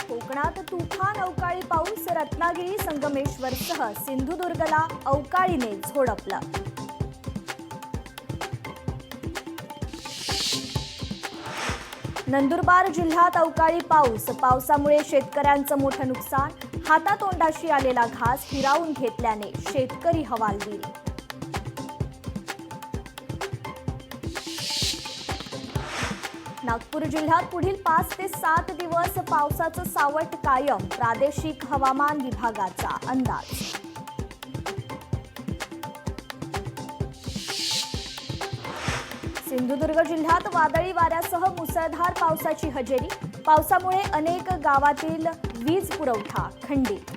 कोकणात तुफान अवकाळी पाऊस, रत्नागिरी संगमेश्वरसह सिंधुदुर्गला अवकाळीने झोडपलं. नंदुरबार जिल्ह्यात अवकाळी पाऊस, पावसामुळे शेतकऱ्यांचं मोठं नुकसान. हातातोंडाशी आलेला घास हिरावून घेतल्याने शेतकरी हवालदिल. नागपूर जिल्ह्यात पुढील 5 ते 7 दिवस पावसाचं सावट कायम, प्रादेशिक हवामान विभागाचा अंदाज. सिंधुदुर्ग जिल्ह्यात वादळी वाऱ्यासह मुसळधार पावसाची हजेरी, पावसामुळे अनेक गावातील वीज पुरवठा खंडित.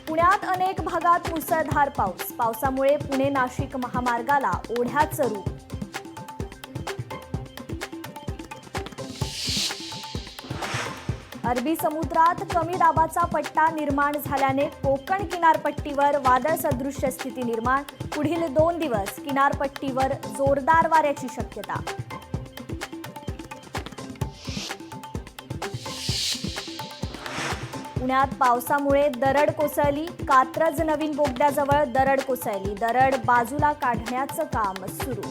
पुण्यात अनेक भागात मुसळधार पाऊस, पावसामुळे पुणे नाशिक महामार्गाला ओढ्याचं रूप. अरबी समुद्रात कमी दाबाचा पट्टा निर्माण झाल्याने कोकण किनारपट्टीवर वादळसदृश्य स्थिती निर्माण. पुढील 2 दिवस किनारपट्टीवर जोरदार वाऱ्याची शक्यता. पुण्यात पावसामुळे दरड कोसळली, कात्रज नवीन बोगद्याजवळ दरड कोसळली, दरड बाजूला काढण्याचं काम सुरू.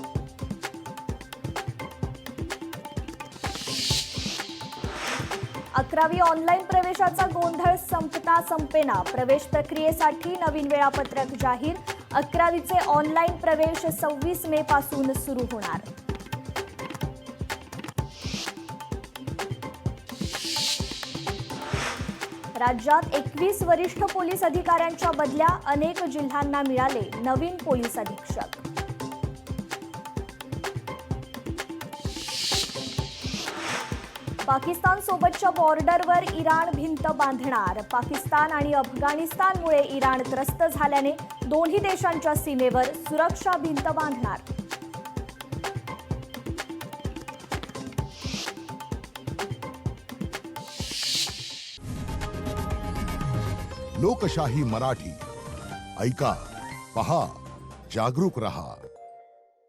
अकरावी ऑनलाईन प्रवेशाचा गोंधळ संपता संपेना, प्रवेश प्रक्रियेसाठी नवीन वेळापत्रक जाहीर. 11वीचे ऑनलाईन प्रवेश 26 मे पासून सुरू होणार. राज्यात 21 वरिष्ठ पोलीस अधिकाऱ्यांच्या बदल्या, अनेक जिल्ह्यांना मिळाले नवीन पोलीस अधीक्षक. पाकिस्तान सोबतच्या बॉर्डरवर इराण भिंत बांधणार. पाकिस्तान आणि अफगाणिस्तानमुळे इराण त्रस्त झाल्याने दोन्ही देशांच्या सीमेवर सुरक्षा भिंत बांधणार. लोकशाही मराठी ऐका, पहा, जागरूक रहा.